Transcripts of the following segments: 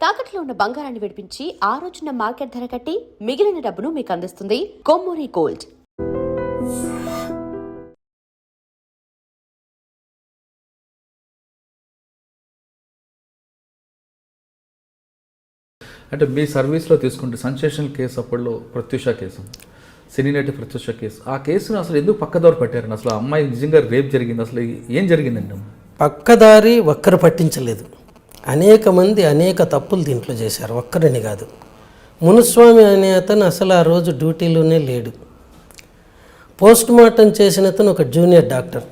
తాకట్లో ఉన్న బంగారాన్ని విడిపించి ఆ రోజున మార్కెట్ ధర కట్టి మిగిలిన డబ్బును మీకు అందిస్తుంది కొమ్మూరి గోల్డ్. అంటే మీ సర్వీస్లో తీసుకుంటే సెన్సేషనల్ కేసు అప్పట్లో ప్రత్యూష కేసు, సినీ నటి ప్రత్యూష కేసు, ఆ కేసును అసలు ఎందుకు పక్కదారి పట్టారండి? అసలు అమ్మాయి నిజంగా రేప్ జరిగింది, అసలు ఏం జరిగిందండి? పక్కదారి ఒక్కరు పట్టించలేదు. అనేక మంది అనేక తప్పులు దీంట్లో చేశారు, ఒక్కరని కాదు. మునుస్వామి అనే అతను అసలు ఆ రోజు డ్యూటీలోనే లేడు. పోస్ట్ మార్టం చేసిన అతను ఒక జూనియర్ డాక్టర్.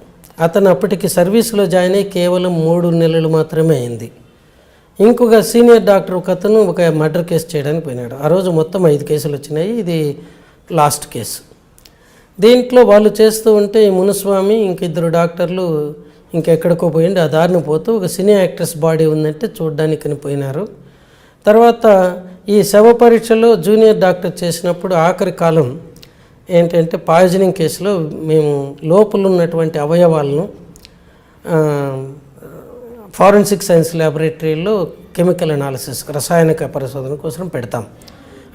అతను అప్పటికి సర్వీస్లో జాయిన్ అయ్యి కేవలం 3 నెలలు మాత్రమే అయింది. ఇంకొక సీనియర్ డాక్టర్ ఒక అతను ఒక మర్డర్ కేసు చేయడానికి పోయినాడు. ఆ రోజు మొత్తం 5 కేసులు వచ్చినాయి, ఇది లాస్ట్ కేసు. దీంట్లో వాళ్ళు చేస్తూ ఉంటే ఈ మునుస్వామి ఇంకిద్దరు డాక్టర్లు ఇంకెక్కడికో పోయింది. ఆ దారిని పోతూ ఒక సినీ యాక్ట్రెస్ బాడీ ఉందంటే చూడ్డానికి పోయినారు. తర్వాత ఈ శవ పరీక్షలో జూనియర్ డాక్టర్ చేసినప్పుడు ఆఖరి కాలం ఏంటంటే పాయిజనింగ్ కేసులో మేము లోపల ఉన్నటువంటి అవయవాలను ఫారెన్సిక్ సైన్స్ ల్యాబొరేటరీలో కెమికల్ అనాలిసిస్ రసాయనిక పరిశోధన కోసం పెడతాం.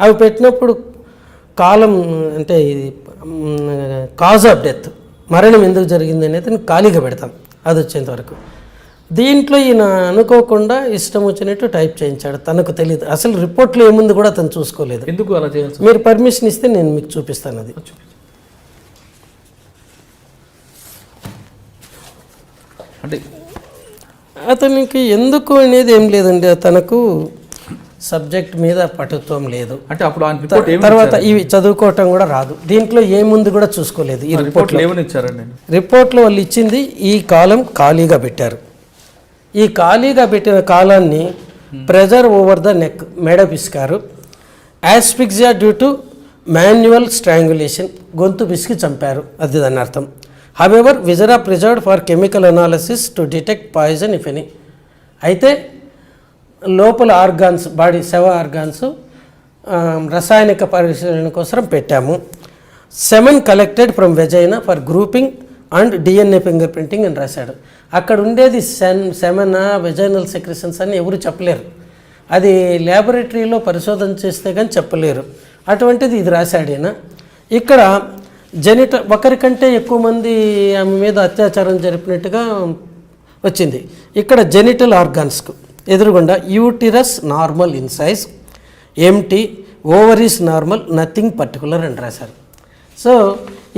అవి పెట్టినప్పుడు కాలం అంటే ఇది కాజ్ ఆఫ్ డెత్, మరణం ఎందుకు జరిగింది అనేది ఖాళీగా పెడతాం అది వచ్చేంతవరకు. దీంట్లో ఈయన అనుకోకుండా ఇష్టం వచ్చినట్టు టైప్ చేయించాడు, తనకు తెలియదు. అసలు రిపోర్ట్లో ఏముంది కూడా అతను చూసుకోలేదు. ఎందుకు అలా చేయాలి? మీరు పర్మిషన్ ఇస్తే నేను మీకు చూపిస్తాను. అది అంటే అతనికి ఎందుకు అనేది ఏం లేదండి, తనకు సబ్జెక్ట్ మీద పటుత్వం లేదు. అంటే అప్పుడు తర్వాత ఇవి చదువుకోవటం కూడా రాదు. దీంట్లో ఏముంది కూడా చూసుకోలేదు. ఈ రిపోర్ట్లో రిపోర్ట్లో వాళ్ళు ఇచ్చింది ఈ కాలం ఖాళీగా పెట్టారు. ఈ ఖాళీగా పెట్టిన కాలాన్ని ప్రెజర్ ఓవర్ ద నెక్, మెడ పిసికారు. యాస్ఫిక్సియా డ్యూ టు మాన్యువల్ స్ట్రాంగులేషన్, గొంతు పిసికి చంపారు, అది దాని అర్థం. However విజరా preserved for chemical analysis to detect poison if any. అయితే లోపల ఆర్గాన్స్, బాడీ శవ ఆర్గాన్స్ రసాయనిక పరిశీలన కోసం పెట్టాము. Semen collected from vagina for grouping and DNA finger printing అని రాశాడు. అక్కడ ఉండేది సెమెనా వెజైనల్ సెక్రెషన్స్ అని ఎవరు చెప్పలేరు. అది ల్యాబొరేటరీలో పరిశోధన చేస్తే కానీ చెప్పలేరు. అటువంటిది ఇది రాశాడు ఈయన. ఇక్కడ ఒకరికంటే ఎక్కువ మంది ఆమె మీద అత్యాచారం జరిపినట్టుగా వచ్చింది. ఇక్కడ జెనిటల్ ఆర్గాన్స్కు ఎదురుగుండా uterus normal in size, empty, ovaries normal, nothing particular అని రాశారు. సో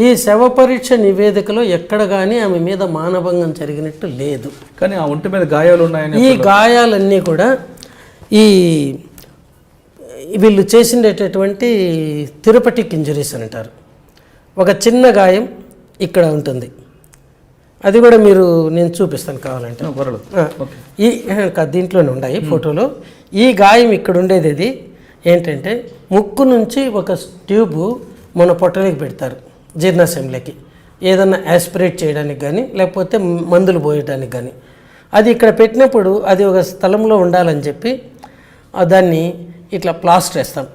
ఈ శవ పరీక్ష నివేదికలో ఎక్కడ కానీ ఆమె మీద మానభంగం జరిగినట్టు లేదు. కానీ ఆ ఒంటి మీద గాయాలు ఉన్నాయని, ఈ గాయాలన్నీ కూడా ఈ వీళ్ళు చేసినటువంటి థెరపటిక్ ఇంజరీస్ అని అంటారు. ఒక చిన్న గాయం ఇక్కడ ఉంటుంది, అది కూడా మీరు నేను చూపిస్తాను కావాలంటే. ఈ దీంట్లోనే ఉన్నాయి ఫోటోలో. ఈ గాయం ఇక్కడ ఉండేది ఇది ఏంటంటే ముక్కు నుంచి ఒక ట్యూబు మన పొట్టలోకి పెడతారు జీర్ణాశయంలోకి, ఏదన్నా యాస్పిరేట్ చేయడానికి కానీ లేకపోతే మందులు పోయడానికి కానీ. అది ఇక్కడ పెట్టినప్పుడు అది ఒక స్థలంలో ఉండాలని చెప్పి దాన్ని ఇట్లా ప్లాస్టర్ వేస్తాం.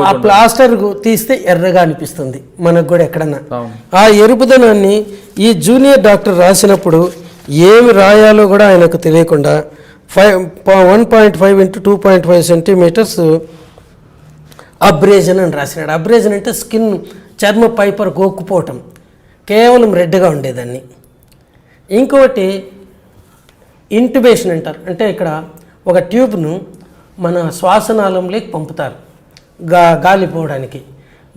ఆ ప్లాస్టర్ తీస్తే ఎర్రగా అనిపిస్తుంది మనకు కూడా ఎక్కడన్నా. ఆ ఎరుపుదనాన్ని ఈ జూనియర్ డాక్టర్ రాసినప్పుడు ఏమి రాయాలో కూడా ఆయనకు తెలియకుండా 1.5 into 2.5 సెంటీమీటర్స్ అబ్రేజన్ అని రాసినాడు. అబ్రేజన్ అంటే స్కిన్, చర్మ పైపర్ గోక్కుపోవటం, కేవలం రెడ్గా ఉండేదాన్ని. ఇంకొకటి ఇంట్యుబేషన్ అంటారు. అంటే ఇక్కడ ఒక ట్యూబ్ను మన శ్వాసనాళంలోకి పంపుతారు గాలి పోవడానికి.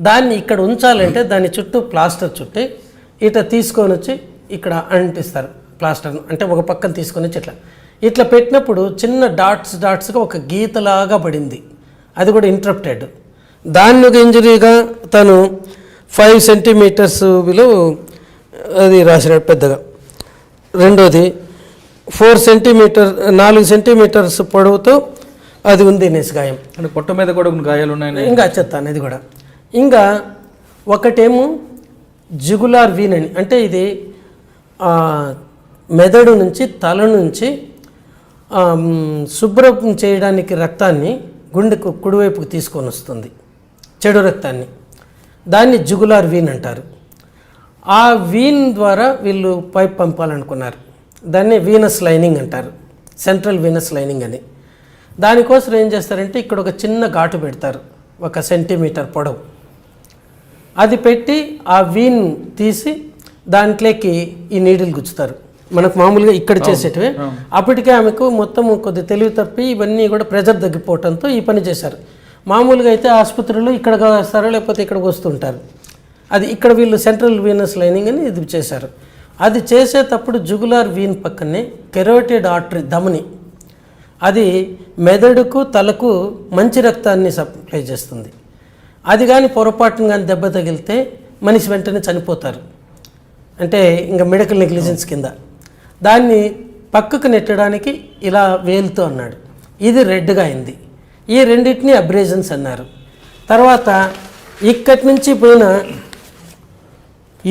దాన్ని ఇక్కడ ఉంచాలంటే దాని చుట్టూ ప్లాస్టర్ చుట్టి ఇట్లా తీసుకొని వచ్చి ఇక్కడ అంటిస్తారు ప్లాస్టర్ను. అంటే ఒక పక్కన తీసుకొని వచ్చి ఇట్లా పెట్టినప్పుడు చిన్న డాట్స్గా ఒక గీతలాగా పడింది, అది కూడా ఇంటరప్టెడ్. దాన్ని ఒక ఇంజరీగా తను 5 సెంటీమీటర్స్ విలో అది రాసినాడు పెద్దగా. రెండోది 4 సెంటీమీటర్స్ పొడవుతో అది ఉంది నెస్ గాయం. అంటే పొట్ట మీద కూడా గాయాలు ఉన్నాయి. ఇంకా చెప్తాను ఇది కూడా. ఇంకా ఒకటేమో జిగులార్ వీన్ అని, అంటే ఇది మెదడు నుంచి తల నుంచి శుభ్రం చేయడానికి రక్తాన్ని గుండెకు కుడివైపుకు తీసుకొని వస్తుంది, చెడు రక్తాన్ని. దాన్ని జిగులార్ వీన్ అంటారు. ఆ వీన్ ద్వారా వీళ్ళు పైప్ పంపాలనుకున్నారు. దాన్ని వీనస్ లైనింగ్ అంటారు, సెంట్రల్ వీనస్ లైనింగ్ అని. దానికోసం ఏం చేస్తారంటే ఇక్కడ ఒక చిన్న ఘాటు పెడతారు, 1 సెంటీమీటర్ పొడవు. అది పెట్టి ఆ వీన్ తీసి దాంట్లోకి ఈ నీడిల్ గుచ్చుతారు. మనకు మామూలుగా ఇక్కడ చేసేటివి. అప్పటికే ఆమెకు మొత్తం కొద్ది తెలివి తప్పి ఇవన్నీ కూడా ప్రెజర్ తగ్గిపోవడంతో ఈ పని చేశారు. మామూలుగా అయితే ఆసుపత్రులు ఇక్కడ వస్తారో లేకపోతే ఇక్కడికి వస్తుంటారు. అది ఇక్కడ వీళ్ళు సెంట్రల్ వీనస్ లైనింగ్ అని ఇది చేశారు. అది చేసేటప్పుడు జుగులార్ వీన్ పక్కనే కెరోటిడ్ ఆర్టరీ ధమని, అది మెదడుకు తలకు మంచి రక్తాన్ని సప్లై చేస్తుంది. అది కానీ పొరపాటున కానీ దెబ్బ తగిలితే మనిషి వెంటనే చనిపోతారు, అంటే ఇంకా మెడికల్ నెగ్లిజెన్స్ కింద. దాన్ని పక్కకు నెట్టడానికి ఇలా వేలుతో అన్నాడు. ఇది రెడ్గా అయింది. ఈ రెండింటిని అబ్రేజన్స్ అన్నారు. తర్వాత ఇక్కడి నుంచి పోయిన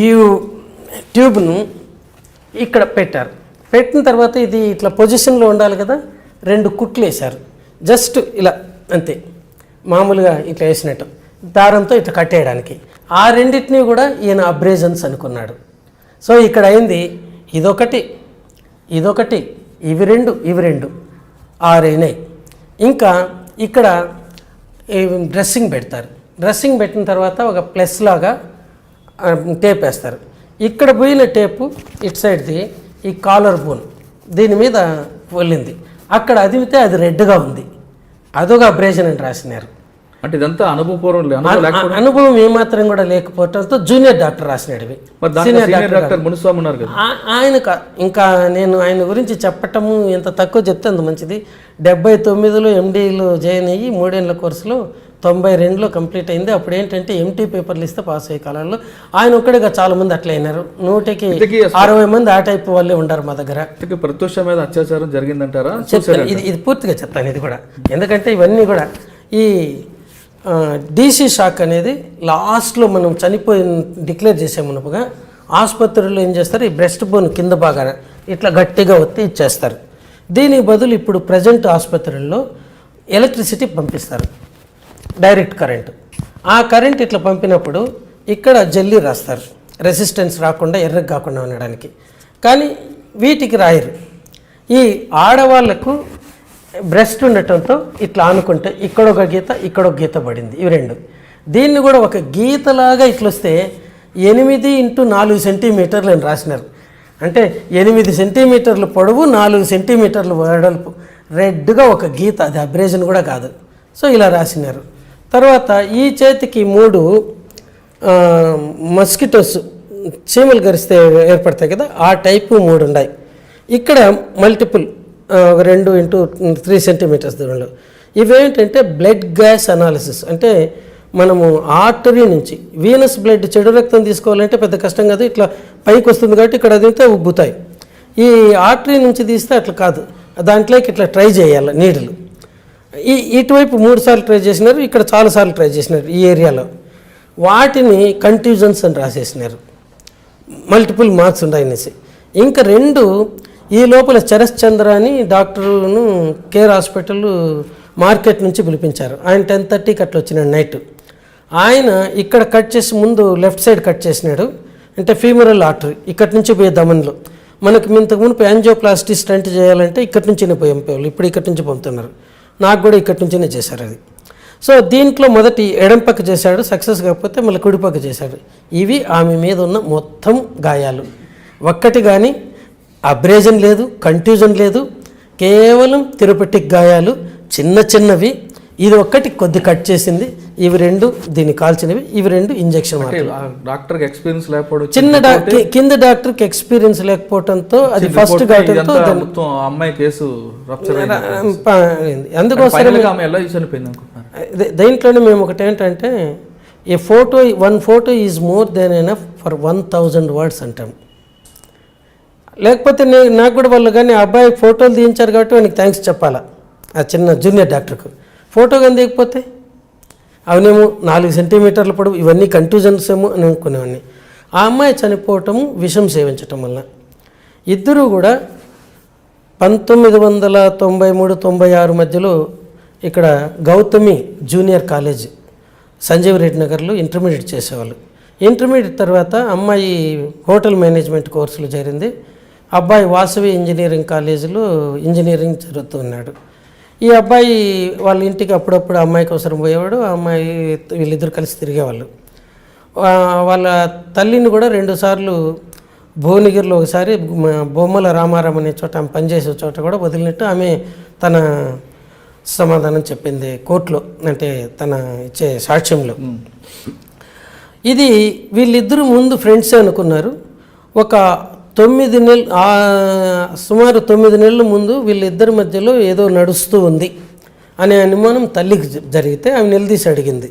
ఈ ట్యూబ్ను ఇక్కడ పెట్టారు. పెట్టిన తర్వాత ఇది ఇట్లా పొజిషన్లో ఉండాలి కదా, 2 కుట్లు వేశారు. జస్ట్ ఇలా అంతే, మామూలుగా ఇట్లా వేసినట్టు దారంతో ఇట్లా కట్టేయడానికి. ఆ రెండింటినీ కూడా ఈయన అబ్రేజన్స్ అనుకున్నాడు. సో ఇక్కడ అయింది ఇదొకటి, ఇవి రెండు 6 అయినాయి. ఇంకా ఇక్కడ డ్రెస్సింగ్ పెడతారు. డ్రెస్సింగ్ పెట్టిన తర్వాత ఒక ప్లస్ లాగా టేప్ వేస్తారు. ఇక్కడ పోయిన టేపు ఇటు సైడ్ది ఈ కాలర్ బోన్ దీని మీద వెళ్ళింది. అక్కడ అదిమితే అది రెడ్గా ఉంది, అదొక అబ్రేషన్ అని రాసినారు. అంటే ఇదంతా అనుభవపూర్వం అనుభవం ఏమాత్రం కూడా లేకపోవడంతో జూనియర్ డాక్టర్ రాసినాడు. ఆయన ఇంకా నేను ఆయన గురించి చెప్పటము ఎంత తక్కువ చెప్తే అంత మంచిది. 79లో ఎండీలో జాయిన్ అయ్యి 3 ఏళ్ల కోర్సులో 92లో కంప్లీట్ అయింది. అప్పుడు ఏంటంటే ఎంటీ పేపర్లు ఇస్తే పాస్ అయ్యే కాలంలో ఆయన ఒక్కడిగా చాలా మంది అట్లా అయినారు. 100కి 60 మంది ఆ టైప్ వాళ్ళే ఉంటారు మా దగ్గర. ప్రత్యూష మీద అత్యాచారం జరిగిందంటారా? ఇది పూర్తిగా చెప్తాను ఇది కూడా, ఎందుకంటే ఇవన్నీ కూడా ఈ డీసీ షాక్ అనేది లాస్ట్లో మనం చనిపోయిన డిక్లేర్ చేసామన్నప్పుగా ఆసుపత్రుల్లో ఏం చేస్తారు, ఈ బ్రెస్ట్ బోన్ కింద బాగా ఇట్లా గట్టిగా ఒత్తి ఇచ్చేస్తారు. దీనికి బదులు ఇప్పుడు ప్రజెంట్ ఆసుపత్రుల్లో ఎలక్ట్రిసిటీ పంపిస్తారు, డైరెక్ట్ కరెంటు. ఆ కరెంట్ ఇట్లా పంపినప్పుడు ఇక్కడ జల్లీ రాస్తారు, రెసిస్టెన్స్ రాకుండా ఎర్రగా కాకుండా ఉండడానికి. కానీ వీటికి రాయరు. ఈ ఆడవాళ్లకు బ్రెస్ట్ ఉండటంతో ఇట్లా ఆనుకుంటే ఇక్కడొక గీత ఇక్కడొక గీత పడింది, ఇవి 2. దీన్ని కూడా ఒక గీతలాగా ఇట్లా వస్తే 8 × 4 సెంటీమీటర్లు అని రాసినారు. అంటే 8 సెంటీమీటర్లు పొడవు, 4 సెంటీమీటర్లు వెడల్పు, రెడ్గా ఒక గీత, అది అబ్రేజన్ కూడా కాదు. సో ఇలా రాసినారు. తర్వాత ఈ చేతికి 3 మస్కిటోస్ చీమలు గరిస్తే ఏర్పడతాయి కదా, ఆ టైపు 3 ఉన్నాయి. ఇక్కడ మల్టిపుల్ 2 × 3 సెంటీమీటర్స్ దూరంలో. ఇవేంటంటే బ్లడ్ గ్యాస్ అనాలిసిస్, అంటే మనము ఆర్టరీ నుంచి వీనస్ బ్లడ్ చెడు రక్తం తీసుకోవాలంటే పెద్ద కష్టం కాదు, ఇట్లా పైకి వస్తుంది కాబట్టి ఇక్కడ అదితే ఉబ్బుతాయి. ఈ ఆర్టరీ నుంచి తీస్తే అట్లా కాదు, దాంట్లోకి ఇట్లా ట్రై చేయాలి నీడలు. ఇటువైపు 3 సార్లు ట్రై చేసినారు, ఇక్కడ చాలాసార్లు ట్రై చేసినారు ఈ ఏరియాలో. వాటిని కంట్యూజన్స్ అని రాసేసినారు, మల్టిపుల్ మార్క్స్ ఉన్నాయనేసి. ఇంకా 2 ఈ లోపల చరశ్చంద్ర అని డాక్టర్ను కేర్ హాస్పిటల్ మార్కెట్ నుంచి పిలిపించారు. ఆయన 10:30కి అట్లా వచ్చినాడు నైట్. ఆయన ఇక్కడ కట్ చేసి ముందు లెఫ్ట్ సైడ్ కట్ చేసినాడు, అంటే ఫీమరల్ ఆర్టరీ ఇక్కడి నుంచి పోయే దమన్లో. మనకు ఇంతకుముందు యాంజియోప్లాస్టీ స్టంట్ చేయాలంటే ఇక్కడి నుంచినే పంపేవాళ్ళు, ఇప్పుడు ఇక్కడి నుంచి పంపుతున్నారు. నాకు కూడా ఇక్కడి నుంచినే చేశారు అది. సో దీంట్లో మొదటి ఎడం పక్క చేశాడు, సక్సెస్ కాకపోతే మళ్ళీ కుడి పక్క చేశాడు. ఇవి ఆమె మీద ఉన్న మొత్తం గాయాలు. ఒక్కటి కానీ అబ్రేజన్ లేదు, కంట్యూజన్ లేదు, కేవలం థెరపెటిక్ గాయాలు చిన్నవి. ఇది ఒక్కటి కొద్ది కట్ చేసింది, ఇవి 2 దీన్ని కాల్చినవి, ఇవి 2 ఇంజక్షన్. డాక్టర్కి ఎక్స్పీరియన్స్ లేకపోవడం, కింద డాక్టర్కి ఎక్స్పీరియన్స్ లేకపోవడంతో అది ఫస్ట్ కావడంతో అమ్మాయి కేసు అందుకోసం దీంట్లోనే మేము ఒకటి ఏంటంటే one photo is more than enough for 1000 words అంటాం. లేకపోతే నాకు కూడా వాళ్ళు కానీ అబ్బాయి ఫోటోలు తీయించారు కాబట్టి వానికి థ్యాంక్స్ చెప్పాలా, ఆ చిన్న జూనియర్ డాక్టర్కు. ఫోటో కానీ తీయకపోతే అవనేమో 4 సెంటీమీటర్ల పొడవు, ఇవన్నీ కంట్యూజన్స్ ఏమో అని అనుకునేవాడిని. ఆ అమ్మాయి చనిపోవటము విషం సేవించటం వల్ల. ఇద్దరూ కూడా 1993-96 మధ్యలో ఇక్కడ గౌతమి జూనియర్ కాలేజ్ సంజీవ్ రెడ్డి నగర్లో ఇంటర్మీడియట్ చేసేవాళ్ళు. ఇంటర్మీడియట్ తర్వాత అమ్మాయి హోటల్ మేనేజ్మెంట్ కోర్సులో చేరింది. అబ్బాయి వాసవి ఇంజనీరింగ్ కాలేజీలో ఇంజనీరింగ్ చదువుతున్నాడు. ఈ అబ్బాయి వాళ్ళ ఇంటికి అప్పుడప్పుడు అమ్మాయి కోసం పోయేవాడు, ఆ అమ్మాయి వీళ్ళిద్దరు కలిసి తిరిగేవాళ్ళు. వాళ్ళ తల్లిని కూడా 2 సార్లు భువనగిరిలో ఒకసారి బొమ్మల రామారాం అనే చోట ఆమె పనిచేసే చోట కూడా వదిలినట్టు ఆమె తన సమాధానం చెప్పింది కోర్టులో, అంటే తన ఇచ్చే సాక్ష్యంలో. ఇది వీళ్ళిద్దరూ ముందు ఫ్రెండ్సే అనుకున్నారు. ఒక 9 నెలలు సుమారు 9 నెలల ముందు వీళ్ళిద్దరి మధ్యలో ఏదో నడుస్తూ ఉంది అనే అనుమానం తల్లికి జరిగితే ఆమె నిలదీసి అడిగింది.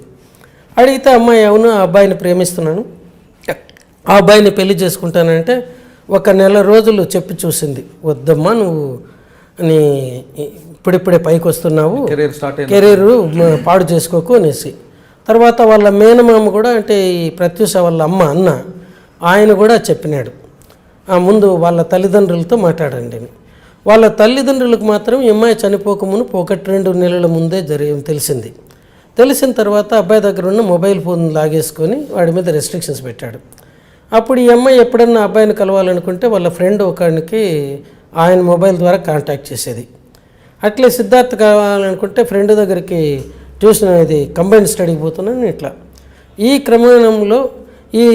అడిగితే అమ్మాయి అవును ఆ అబ్బాయిని ప్రేమిస్తున్నాను, ఆ అబ్బాయిని పెళ్లి చేసుకుంటానంటే 1 నెల రోజులు చెప్పి చూసింది. వద్దమ్మా నువ్వు నీ ఇప్పుడిప్పుడే పైకి వస్తున్నావు, కెరీర్ పాడు చేసుకోకు అనేసి. తర్వాత వాళ్ళ మేనమామ కూడా, అంటే ఈ ప్రత్యూష వాళ్ళ అన్న ఆయన కూడా చెప్పినాడు, ముందు వాళ్ళ తల్లిదండ్రులతో మాట్లాడండి అని. వాళ్ళ తల్లిదండ్రులకు మాత్రం ఈ అమ్మాయి చనిపోకమును 1-2 నెలల ముందే తెలిసింది. తెలిసిన తర్వాత అబ్బాయి దగ్గర ఉన్న మొబైల్ ఫోన్ లాగేసుకొని వాడి మీద రెస్ట్రిక్షన్స్ పెట్టాడు. అప్పుడు ఈ అమ్మాయి ఎప్పుడన్నా అబ్బాయిని కలవాలనుకుంటే వాళ్ళ ఫ్రెండ్ ఒకరికి ఆయన మొబైల్ ద్వారా కాంటాక్ట్ చేసేది. అట్లే సిద్ధార్థ్ కావాలనుకుంటే ఫ్రెండ్ దగ్గరికి ట్యూషన్ అనేది కంబైన్డ్ స్టడీకి పోతున్నాను ఇట్లా. ఈ క్రమంలో ఈ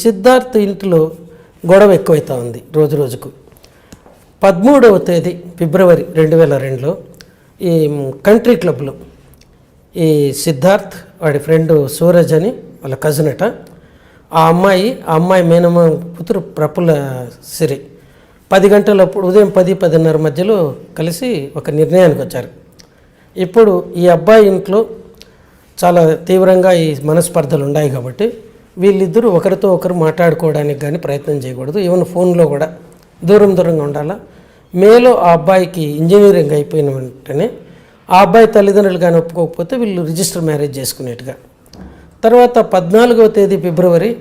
సిద్ధార్థ్ ఇంటిలో గొడవ ఎక్కువైతా ఉంది రోజు రోజుకు. 13వ తేదీ ఫిబ్రవరి 2002లో ఈ కంట్రీ క్లబ్లో ఈ సిద్ధార్థ్ వాడి ఫ్రెండ్ సూరజ్ అని వాళ్ళ కజిన్ అట, ఆ అమ్మాయి మేనమ్మ కూతురు ప్రఫుల్ల సిరి 10 గంటలప్పుడు ఉదయం 10-10:30 మధ్యలో కలిసి ఒక నిర్ణయానికి వచ్చారు. ఇప్పుడు ఈ అబ్బాయి ఇంట్లో చాలా తీవ్రంగా ఈ మనస్పర్ధలు ఉన్నాయి కాబట్టి వీళ్ళిద్దరూ ఒకరితో ఒకరు మాట్లాడుకోవడానికి కానీ ప్రయత్నం చేయకూడదు, ఈవెన్ ఫోన్లో కూడా దూరంగా ఉండాలా. మేలో ఆ అబ్బాయికి ఇంజనీరింగ్ అయిపోయిన వెంటనే ఆ అబ్బాయి తల్లిదండ్రులు కానీ ఒప్పుకోకపోతే వీళ్ళు రిజిస్టర్ మ్యారేజ్ చేసుకునేట్టుగా. తర్వాత 14వ తేదీ ఫిబ్రవరి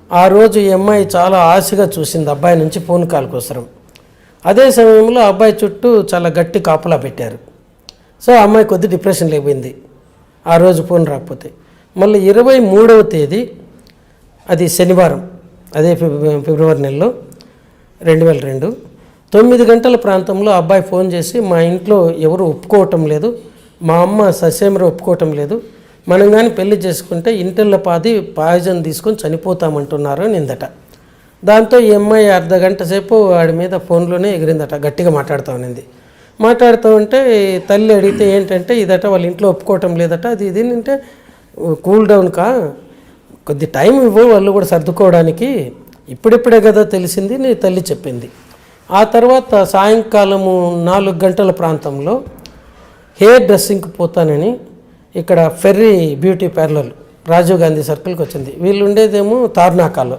ఆ రోజు ఈ అమ్మాయి చాలా ఆశగా చూసింది అబ్బాయి నుంచి ఫోన్ కాల్ కోసం. అదే సమయంలో అబ్బాయి చుట్టూ చాలా గట్టి కాపలా పెట్టారు. సో అమ్మాయి కొద్ది డిప్రెషన్ లేకపోయింది ఆ రోజు ఫోన్ రాకపోతే. మళ్ళీ 23వ తేదీ అది శనివారం, అదే ఫిబ్రవరి నెలలో 2002 9 గంటల ప్రాంతంలో అబ్బాయి ఫోన్ చేసి మా ఇంట్లో ఎవరు ఒప్పుకోవటం లేదు, మా అమ్మ ససేమర ఒప్పుకోవటం లేదు, మనం కానీ పెళ్లి చేసుకుంటే ఇంటిళ్ళ పాయిజన్ తీసుకొని చనిపోతామంటున్నారు నిందట. దాంతో ఈ అమ్మాయి అర్ధగంట సేపు వాడి మీద ఫోన్లోనే ఎగిరిందట, గట్టిగా మాట్లాడుతూ ఉంటే తల్లి అడిగితే ఏంటంటే ఇదట వాళ్ళ ఇంట్లో ఒప్పుకోవటం లేదట, అది ఇది అంటే కూల్ డౌన్ కొద్ది టైం ఇవ్వు వాళ్ళు కూడా సర్దుకోవడానికి, ఇప్పుడిప్పుడే కదా తెలిసింది నీ తల్లి చెప్పింది. ఆ తర్వాత సాయంకాలము 4 గంటల ప్రాంతంలో హెయిర్ డ్రెస్సింగ్కి పోతానని ఇక్కడ fairy beauty parlour Rajiv Gandhi సర్కిల్కి వచ్చింది. వీళ్ళు ఉండేదేమో తార్నాకాలో.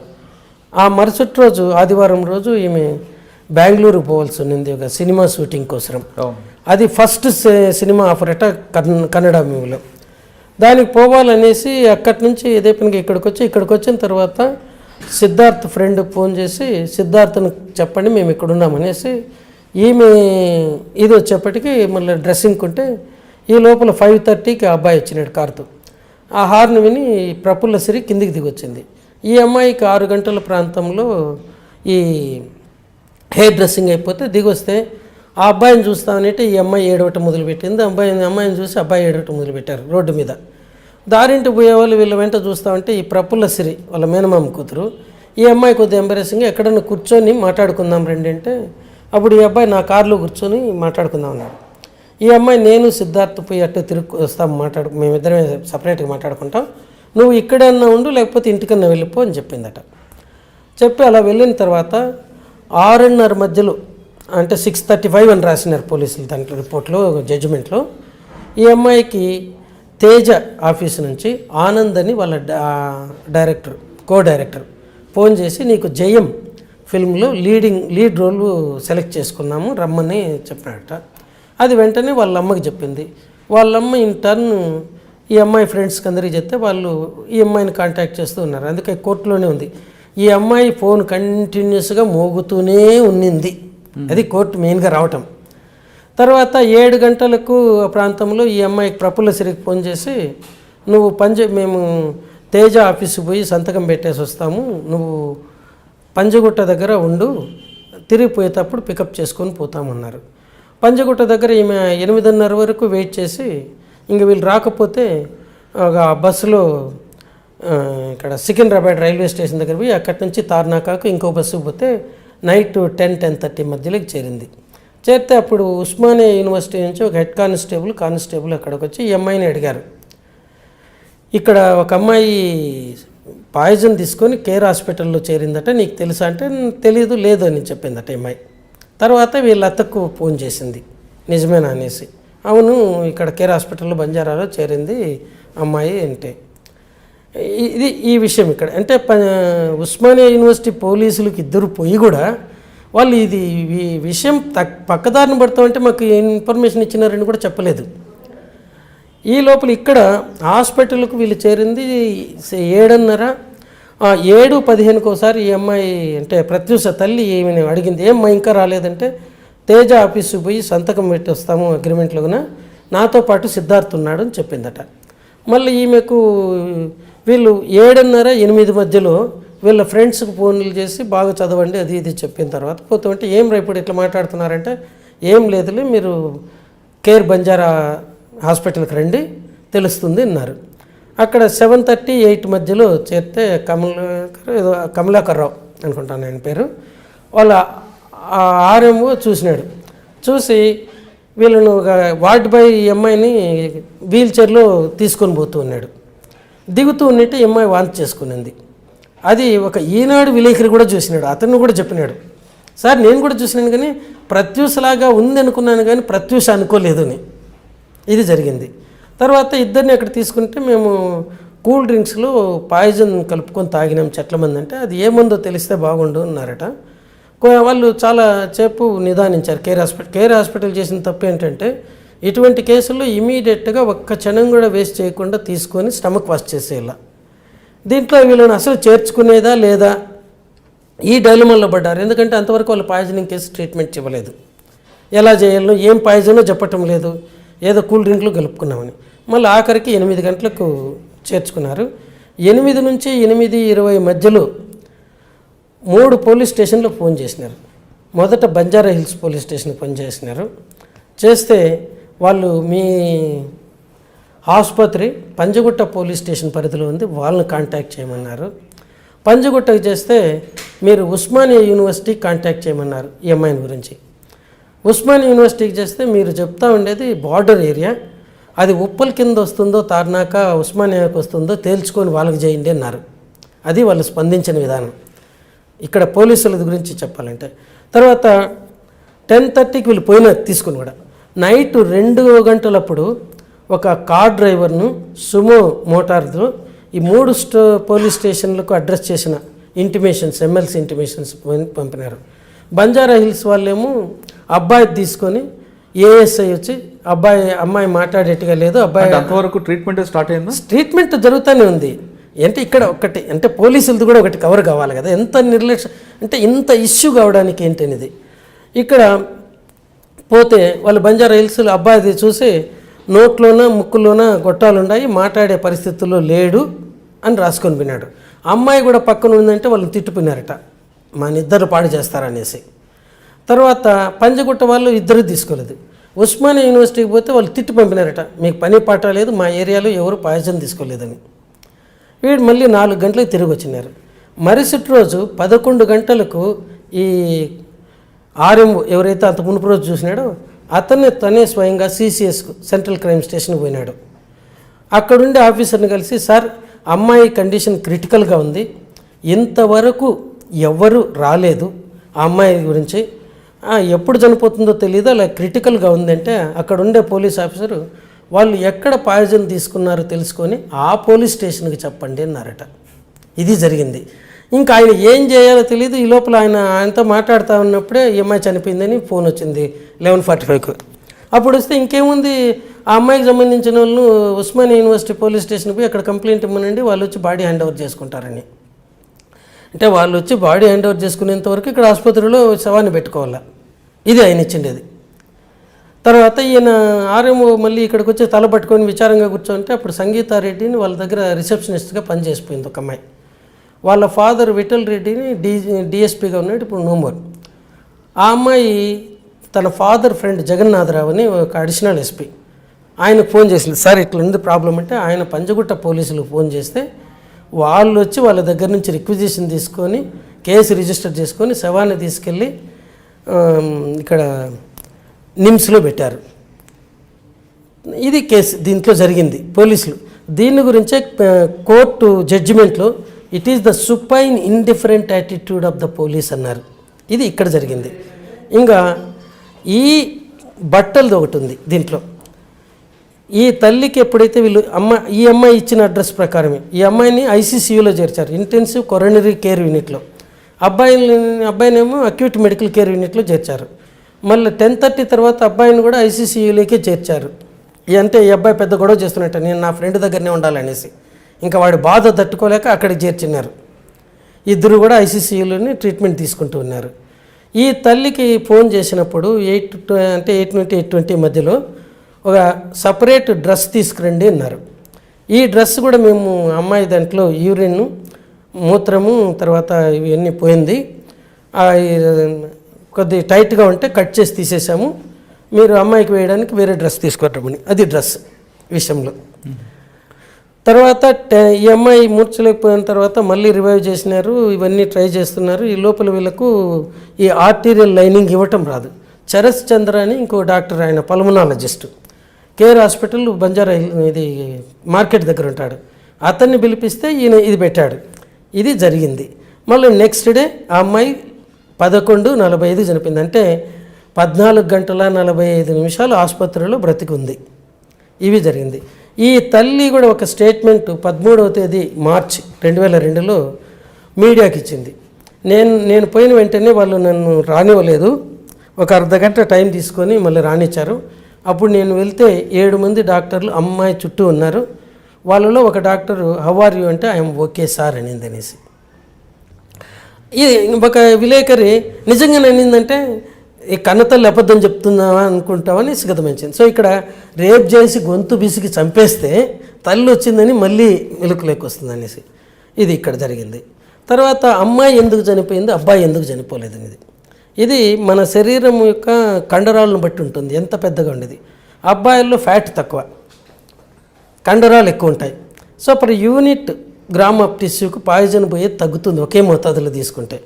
ఆ మరుసటి రోజు ఆదివారం రోజు ఈమె బెంగళూరు పోవాల్సి ఉన్నింది ఒక సినిమా షూటింగ్ కోసం. అది ఫస్ట్ సినిమా ఆఫర్ అట కన్నడ మూవీలో. దానికి పోవాలనేసి అక్కడి నుంచి ఇదే పనికి ఇక్కడికి వచ్చిన తర్వాత సిద్ధార్థ్ ఫ్రెండ్ ఫోన్ చేసి సిద్ధార్థ్ను చెప్పండి మేము ఇక్కడ ఉన్నామనేసి ఈమె ఇది వచ్చేప్పటికి మళ్ళీ డ్రెస్సింగ్ ఉంటే ఈ లోపల 5:30కి ఆ అబ్బాయి వచ్చినాడు కారుతో. ఆ హార్న్ విని ప్రఫుల్ల సిరి కిందికి దిగొచ్చింది. ఈ అమ్మాయికి 6 గంటల ప్రాంతంలో ఈ హెయిర్ డ్రెస్సింగ్ అయిపోతే దిగొస్తే ఆ అబ్బాయిని చూస్తామనంటే ఈ అమ్మాయి ఏడవటం మొదలుపెట్టింది. అమ్మాయిని చూసి అబ్బాయి ఏడవటం మొదలుపెట్టారు రోడ్డు మీద. దారింటి పోయేవాళ్ళు వీళ్ళ వెంట చూస్తామంటే ఈ ప్రఫుల్ల సిరి వాళ్ళ మేనమామ కూతురు ఈ అమ్మాయి కొద్దిగా ఎంబరేసింగ్ ఎక్కడన్నా కూర్చొని మాట్లాడుకుందాం రండి అంటే అప్పుడు ఈ అబ్బాయి నా కారులో కూర్చొని మాట్లాడుకుందాం అన్నాడు. ఈ అమ్మాయి నేను సిద్ధార్థ్ పోయి అట్టు తిరుగు వస్తాం మేమిద్దరమే సపరేట్గా మాట్లాడుకుంటాం, నువ్వు ఇక్కడన్నా ఉండు లేకపోతే ఇంటికన్నా వెళ్ళిపో అని చెప్పిందట. చెప్పి అలా వెళ్ళిన తర్వాత 6:30 మధ్యలో అంటే 6:35 అని రాసినారు పోలీసులు దాంట్లో రిపోర్ట్లో జడ్జిమెంట్లో. ఈ అమ్మాయికి తేజ ఆఫీసు నుంచి ఆనంద్ అని వాళ్ళ కో డైరెక్టర్ ఫోన్ చేసి నీకు జయం ఫిల్మ్లో లీడ్ రోల్ సెలెక్ట్ చేసుకున్నాము రమ్మని చెప్పినట్ట. అది వెంటనే వాళ్ళ అమ్మకి చెప్పింది. వాళ్ళమ్మ ఇన్ టర్న్ ఈ అమ్మాయి ఫ్రెండ్స్కి అందరికీ చెప్తే వాళ్ళు ఈ అమ్మాయిని కాంటాక్ట్ చేస్తూ ఉన్నారు. అందుకే కోర్టులోనే ఉంది. ఈ అమ్మాయి ఫోన్ కంటిన్యూస్గా మోగుతూనే ఉన్నింది. అది కోర్టు మెయిన్గా రావటం. తర్వాత 7 గంటలకు ప్రాంతంలో ఈ అమ్మాయికి ప్రఫుల్ల సిరికి ఫోన్ చేసి నువ్వు మేము తేజ ఆఫీస్కి పోయి సంతకం పెట్టేసి వస్తాము, నువ్వు పంజగుట్ట దగ్గర ఉండు, తిరిగిపోయేటప్పుడు పికప్ చేసుకొని పోతామన్నారు. పంజగుట్ట దగ్గర ఈమె 8:30 వరకు వెయిట్ చేసి ఇంక వీళ్ళు రాకపోతే ఒక బస్సులో ఇక్కడ సికింద్రాబాద్ రైల్వే స్టేషన్ దగ్గర పోయి అక్కడి నుంచి తార్నాకాకు ఇంకో బస్సుకు పోతే నైట్ 10-10:30 మధ్యలోకి చేరింది. చేరితే అప్పుడు ఉస్మానియా యూనివర్సిటీ నుంచి ఒక హెడ్ కానిస్టేబుల్ అక్కడికి వచ్చి ఈ అమ్మాయిని అడిగారు. ఇక్కడ ఒక అమ్మాయి పాయిజన్ తీసుకొని కేర్ హాస్పిటల్లో చేరిందట, నీకు తెలుసా అంటే తెలీదు, లేదు అని చెప్పిందట అమ్మాయి. తర్వాత వీళ్ళ అత్తకు ఫోన్ చేసింది నిజమేనా అనేసి. అవును, ఇక్కడ కేర్ హాస్పిటల్లో బంజారాలో చేరింది అమ్మాయి అంటే. ఇది ఈ విషయం ఇక్కడ అంటే ఉస్మానియా యూనివర్సిటీ పోలీసులకు ఇద్దరు పోయి కూడా వాళ్ళు ఇది విషయం పక్కదారిని పడతామంటే మాకు ఇన్ఫర్మేషన్ ఇచ్చినారని కూడా చెప్పలేదు. ఈ లోపల ఇక్కడ హాస్పిటల్కు వీళ్ళు చేరింది 7:30. 7:15 ఒకసారి ఈ అమ్మాయి అంటే ప్రత్యూష తల్లి ఏమని అడిగింది, ఏమ్మా ఇంకా రాలేదంటే, తేజ ఆఫీసుకు పోయి సంతకం పెట్టి వస్తాము అగ్రిమెంట్లోన, నాతో పాటు సిద్ధార్థ్ ఉన్నాడు అని చెప్పిందట. మళ్ళీ ఈమెకు వీళ్ళు 7:30-8 మధ్యలో వీళ్ళ ఫ్రెండ్స్కి ఫోన్లు చేసి బాగా చదవండి అది ఇది చెప్పిన తర్వాత పోతుంటే, ఏం రేపు ఇట్లా మాట్లాడుతున్నారంటే, ఏం లేదులే మీరు కేర్ బంజారా హాస్పిటల్కి రండి తెలుస్తుంది అన్నారు. అక్కడ 7:30-8 మధ్యలో చేరితే కమలాకర్ రావు అనుకుంటాను ఆయన పేరు, వాళ్ళ ఆర్ఎంఓ చూసినాడు. చూసి వీళ్ళను వార్డ్ బాయ్ అమ్మాయిని వీల్ చైర్లో తీసుకొని పోతూ ఉన్నాడు. దిగుతూ ఉన్నట్టు అమ్మాయి వాంతి చేసుకునింది. అది ఒక ఈనాడు విలేకరి కూడా చూసినాడు. అతను కూడా చెప్పినాడు, సార్ నేను కూడా చూసినాను కానీ ప్రత్యూషలాగా ఉంది అనుకున్నాను కానీ ప్రత్యూష అనుకోలేదు అని. ఇది జరిగింది. తర్వాత ఇద్దరిని అక్కడ తీసుకుంటే మేము కూల్ డ్రింక్స్లో పాయిజన్ కలుపుకొని తాగినాం చెట్ల మంది అంటే, అది ఏముందో తెలిస్తే బాగుండు అన్నారట. వాళ్ళు చాలా సేపు నిదానించారు. కేర్ హాస్పిటల్ చేసిన తప్పు ఏంటంటే, ఇటువంటి కేసుల్లో ఇమీడియట్గా ఒక్క క్షణం కూడా వేస్ట్ చేయకుండా తీసుకొని స్టమక్ వాష్ చేసేలా. దీంట్లో వీళ్ళని అసలు చేర్చుకునేదా లేదా ఈ డైలమాలో పడ్డారు. ఎందుకంటే అంతవరకు వాళ్ళు పాయిజనింగ్ కేసు ట్రీట్మెంట్ ఇవ్వలేదు. ఎలా చేయాలో ఏం పాయిజనో చెప్పటం లేదు, ఏదో కూల్ డ్రింక్లు కలుపుకున్నామని. మళ్ళీ ఆఖరికి 8 గంటలకు చేర్చుకున్నారు. 8 నుంచి 8:20 మధ్యలో 3 పోలీస్ స్టేషన్లో ఫోన్ చేసినారు. మొదట బంజారా హిల్స్ పోలీస్ స్టేషన్కి ఫోన్ చేసినారు. చేస్తే వాళ్ళు మీ ఆసుపత్రి పంజగుట్ట పోలీస్ స్టేషన్ పరిధిలో ఉంది, వాళ్ళని కాంటాక్ట్ చేయమన్నారు. పంజగుట్టకు చేస్తే మీరు ఉస్మానియా యూనివర్సిటీకి కాంటాక్ట్ చేయమన్నారు ఈ అమ్మాయిని గురించి. ఉస్మానియా యూనివర్సిటీకి చేస్తే మీరు చెప్తా ఉండేది బార్డర్ ఏరియా, అది ఉప్పల్ కింద వస్తుందో తార్నాక ఉస్మానియాకి వస్తుందో తేల్చుకొని వాళ్ళకి చేయండి అన్నారు. అది వాళ్ళు స్పందించిన విధానం ఇక్కడ పోలీసుల గురించి చెప్పాలంటే. తర్వాత 10:30కి వీళ్ళు పోయిన తీసుకుని కూడా నైట్ 2 గంటలప్పుడు ఒక కార్ డ్రైవర్ను సుమో మోటార్తో ఈ 3 పోలీస్ స్టేషన్లకు అడ్రస్ చేసిన ఇంటిమేషన్స్ ఎమ్మెల్సీ ఇంటిమేషన్స్ పంపినారు. బంజారా హిల్స్ వాళ్ళేమో అబ్బాయి తీసుకొని ఏఎస్ఐ వచ్చి అమ్మాయి మాట్లాడేట్టుగా లేదు, అబ్బాయి అంతవరకు ట్రీట్మెంట్ స్టార్ట్ అయిందా? ట్రీట్మెంట్ జరుగుతూనే ఉంది. అంటే ఇక్కడ ఒకటి అంటే పోలీసులది కూడా ఒకటి కవర్ కావాలి కదా, ఎంత నిర్లక్ష్యం అంటే ఇంత ఇష్యూ కావడానికి ఏంటనేది. ఇక్కడ పోతే వాళ్ళు బంజారా హిల్స్లో అబ్బాయిది చూసి నోట్లోన ముక్కులోన గొట్టాలు ఉన్నాయి, మాట్లాడే పరిస్థితుల్లో లేడు అని రాసుకొని విన్నాడు. అమ్మాయి కూడా పక్కన ఉందంటే వాళ్ళని తిట్టుకున్నారట, మా ఇద్దరు పాడు చేస్తారనేసి. తర్వాత పంజగుట్ట వాళ్ళు ఇద్దరు తీసుకోలేదు. ఉస్మానియా యూనివర్సిటీకి పోతే వాళ్ళు తిట్టి పంపినారట, మీకు పని పాట లేదు, మా ఏరియాలో ఎవరు పాయిజన్ తీసుకోలేదని. వీడు మళ్ళీ 4 గంటలకు తిరిగి వచ్చినారు. మరుసటి రోజు 11 గంటలకు ఈ ఆర్ఎం ఎవరైతే అంత మునుపు రోజు చూసినాడో తనే స్వయంగా సిసిఎస్కు సెంట్రల్ క్రైమ్ స్టేషన్కి పోయినాడు. అక్కడుండే ఆఫీసర్ని కలిసి, సార్ అమ్మాయి కండిషన్ క్రిటికల్గా ఉంది, ఇంతవరకు ఎవ్వరూ రాలేదు ఆ అమ్మాయి గురించి, ఎప్పుడు చనిపోతుందో తెలియదు, అలా క్రిటికల్గా ఉందంటే అక్కడ ఉండే పోలీస్ ఆఫీసరు వాళ్ళు ఎక్కడ పాయిజన్ తీసుకున్నారో తెలుసుకొని ఆ పోలీస్ స్టేషన్కి చెప్పండి అన్నారట. ఇది జరిగింది. ఇంకా ఆయన ఏం చేయాలో తెలియదు. ఈ లోపల ఆయనతో మాట్లాడుతూ ఉన్నప్పుడే ఈ అమ్మాయి చనిపోయిందని ఫోన్ వచ్చింది 11:45కు. అప్పుడు వస్తే ఇంకేముంది, ఆ అమ్మాయికి సంబంధించిన వాళ్ళు ఉస్మానియా యూనివర్సిటీ పోలీస్ స్టేషన్కి పోయి అక్కడ కంప్లైంట్ ఇవ్వనండి, వాళ్ళు వచ్చి బాడీ హ్యాండ్ ఓవర్ చేసుకుంటారని. అంటే వాళ్ళు వచ్చి బాడీ హ్యాండ్ ఓవర్ చేసుకునేంత వరకు ఇక్కడ ఆసుపత్రిలో శవాన్ని పెట్టుకోవాలా. ఇది ఆయన ఇచ్చిండేది. తర్వాత ఈయన ఆర్ఎంఓ మళ్ళీ ఇక్కడికి వచ్చి తల పట్టుకొని విచారంగా కూర్చోంటే అప్పుడు సంగీతారెడ్డిని వాళ్ళ దగ్గర రిసెప్షనిస్ట్గా పనిచేసిపోయింది ఒక అమ్మాయి. వాళ్ళ ఫాదర్ విఠల్ రెడ్డిని డిఎస్పీగా ఉన్నాడు, ఇప్పుడు నోమోర్. ఆ అమ్మాయి తన ఫాదర్ ఫ్రెండ్ జగన్నాథరావు అని ఒక అడిషనల్ ఎస్పీ ఆయనకు ఫోన్ చేసింది. సార్ ఇట్లా ఉంది ప్రాబ్లం అంటే ఆయన పంజగుట్ట పోలీసులకు ఫోన్ చేస్తే వాళ్ళు వచ్చి వాళ్ళ దగ్గర నుంచి రిక్విజిషన్ తీసుకొని కేసు రిజిస్టర్ చేసుకొని శవాన్ని తీసుకెళ్ళి ఇక్కడ నిమ్స్లో పెట్టారు. ఇది కేసు దీంట్లో జరిగింది. పోలీసులు దీని గురించే కోర్టు జడ్జిమెంట్లో it is the supine indifferent attitude of the police అన్నారు. ఇది ఇక్కడ జరిగింది. ఇంకా ఈ బట్టలది ఒకటి ఉంది దీంట్లో. ఈ తల్లికి ఎప్పుడైతే ఈ అమ్మాయి ఇచ్చిన అడ్రస్ ప్రకారమే ఈ అమ్మాయిని ఐసీసీయూలో చేర్చారు, ఇంటెన్సివ్ కొరోనరీ కేర్ యూనిట్లో. అబ్బాయినేమో అక్యూట్ మెడికల్ కేర్ యూనిట్లో చేర్చారు. మళ్ళీ 10:30 తర్వాత అబ్బాయిని కూడా ఐసీసీయూలోకే చేర్చారు. అంటే ఈ అబ్బాయి పెద్ద గొడవ చేస్తున్నట్టు, నేను నా ఫ్రెండ్ దగ్గరనే ఉండాలనేసి ఇంకా వాడి బాధ తట్టుకోలేక అక్కడికి చేర్చినారు. ఇద్దరు కూడా ఐసీసీయూలోనే ట్రీట్మెంట్ తీసుకుంటూ ఉన్నారు. ఈ తల్లికి ఫోన్ చేసినప్పుడు 8 నుండి 8:20 మధ్యలో ఒక సపరేట్ డ్రెస్ తీసుకురండి అన్నారు. ఈ డ్రెస్ కూడా మేము అమ్మాయి దాంట్లో యూరిన్ మూత్రము తర్వాత ఇవన్నీ పోయింది, కొద్ది టైట్గా ఉంటే కట్ చేసి తీసేసాము, మీరు అమ్మాయికి వేయడానికి వేరే డ్రెస్ తీసుకురమని. అది డ్రెస్ విషయంలో. తర్వాత ఈ అమ్మాయి మూర్చలేకపోయిన తర్వాత మళ్ళీ రివైవ్ చేసినారు, ఇవన్నీ ట్రై చేస్తున్నారు. ఈ లోపల వీళ్ళకు ఈ ఆర్టీరియల్ లైనింగ్ ఇవ్వటం రాదు. చరస్ చంద్ర అని ఇంకో డాక్టర్, ఆయన పల్మనాలజిస్ట్, కేర్ హాస్పిటల్ బంజారా ఇది మార్కెట్ దగ్గర ఉంటాడు. అతన్ని పిలిపిస్తే ఈయన ఇది పెట్టాడు. ఇది జరిగింది. మళ్ళీ నెక్స్ట్ డే ఆ అమ్మాయి 11:45 చనిపోయింది. అంటే 14 గంటల 45 నిమిషాలు ఆసుపత్రిలో బ్రతికుంది. ఇవి జరిగింది. ఈ తల్లి కూడా ఒక స్టేట్మెంట్ 13వ తేదీ మార్చి 2002లో మీడియాకి ఇచ్చింది. నేను పోయిన వెంటనే వాళ్ళు నన్ను రానివ్వలేదు, ఒక అర్ధగంట టైం తీసుకొని మళ్ళీ రానిచ్చారు. అప్పుడు నేను వెళ్తే 7 మంది డాక్టర్లు అమ్మాయి చుట్టూ ఉన్నారు. వాళ్ళలో ఒక డాక్టరు హౌ ఆర్ యూ అంటే ఐఎమ్ ఓకే సార్ అనింది అనేసి. ఇది ఒక విలేకరి నిజంగానే అనిందంటే ఈ కన్నతల్లి అబద్ధం చెప్తున్నావా అనుకుంటామని సిగతమించింది. సో ఇక్కడ రేప్ చేసి గొంతు బిసికి చంపేస్తే తల్లి వచ్చిందని మళ్ళీ వెలుగులోకి వస్తుంది అనేసి ఇది ఇక్కడ జరిగింది. తర్వాత అమ్మాయి ఎందుకు చనిపోయింది, అబ్బాయి ఎందుకు చనిపోలేదు అనేది, ఇది మన శరీరం యొక్క కండరాలను బట్టి ఉంటుంది, ఎంత పెద్దగా ఉండేది. అబ్బాయిల్లో ఫ్యాట్ తక్కువ, కండరాలు ఎక్కువ ఉంటాయి. So per unit gram of టిష్యూకి పాయిజన్ పోయేది తగ్గుతుంది ఒకే మోతాదులో తీసుకుంటే.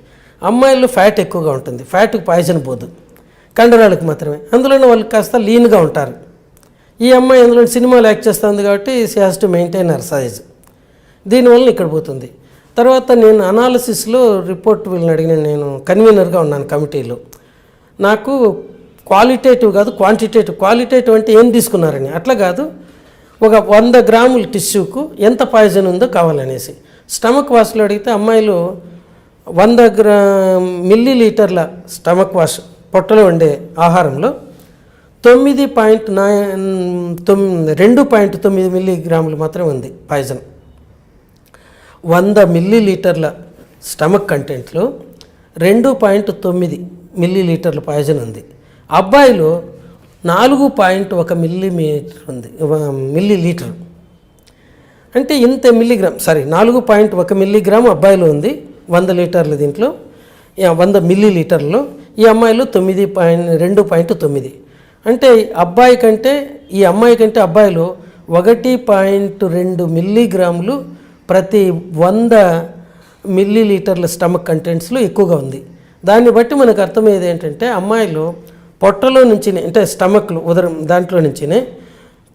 అమ్మాయిల్లో ఫ్యాట్ ఎక్కువగా ఉంటుంది, ఫ్యాట్కి పాయిజన్ పోదు, కండరాలకు మాత్రమే. అందులోనే వాళ్ళు కాస్త లీన్గా ఉంటారు. ఈ అమ్మాయి అందులో సినిమాలు యాక్ట్ చేస్తుంది కాబట్టి she has to maintain her size, దీనివల్ల ఇక్కడ పోతుంది. తర్వాత నేను అనాలిసిస్లో రిపోర్ట్ వీళ్ళని అడిగిన, నేను కన్వీనర్గా ఉన్నాను కమిటీలో. నాకు క్వాలిటేటివ్ కాదు క్వాంటిటేటివ్, క్వాలిటేటివ్ అంటే ఏం తీసుకున్నారని అట్లా కాదు, ఒక 100 గ్రాముల టిష్యూకు ఎంత పాయిజన్ ఉందో కావాలనేసి. స్టమక్ వాష్లో అడిగితే అమ్మాయిలు 100 మిల్లీలీటర్ల స్టమక్ వాష్ పొట్టలో ఉండే ఆహారంలో 2.9 మిల్లీగ్రాములు మాత్రమే ఉంది పాయిజన్. 100 మిల్లీలీటర్ల స్టమక్ కంటెంట్లో 2.9 మిల్లీలీటర్ల పాయిజన్ ఉంది. అబ్బాయిలో 4.1 మిల్లీమీటర్ ఉంది, మిల్లీలీటర్. అంటే ఇంత మిల్లీగ్రామ్ 4.1 మిల్లీగ్రామ్ అబ్బాయిలో ఉంది 100 లీటర్ల దీంట్లో, 100 మిల్లీలీటర్లో. ఈ అమ్మాయిలో 2.9. అంటే అబ్బాయి కంటే ఈ అమ్మాయి కంటే అబ్బాయిలో 1.2 మిల్లీగ్రాములు ప్రతి 100 మిల్లీలీటర్ల స్టమక్ కంటెంట్స్లో ఎక్కువగా ఉంది. దాన్ని బట్టి మనకు అర్థమయ్యేది ఏంటంటే అమ్మాయిలో పొట్టలో నుంచి అంటే స్టమక్లో ఉదరం దాంట్లో నుంచినే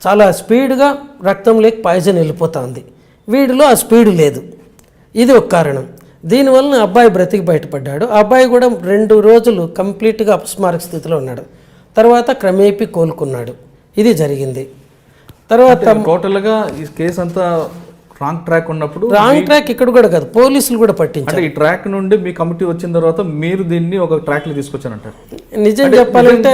చాలా స్పీడ్గా రక్తంలోకి పాయిజన్ వెళ్ళిపోతుంది. వీడిలో ఆ స్పీడ్ లేదు, ఇది ఒక కారణం. దీనివల్ల అబ్బాయి బ్రతికి బయటపడ్డాడు. ఆ అబ్బాయి కూడా 2 రోజులు కంప్లీట్గా అపస్మారక స్థితిలో ఉన్నాడు, తర్వాత క్రమేపీ కోలుకున్నాడు. ఇది జరిగింది. తర్వాత టోటల్గా ఈ కేసు అంతా రాంగ్ ట్రాక్ ఉన్నప్పుడు, రాంగ్ ట్రాక్ ఇక్కడ కూడా కాదు, పోలీసులు కూడా పట్టించారు. అంటే ఈ ట్రాక్ నుండి మీ కమిటీ వచ్చిన తర్వాత మీరు దీన్ని ఒక ట్రాక్లో తీసుకొచ్చానంటారు. నిజం చెప్పాలంటే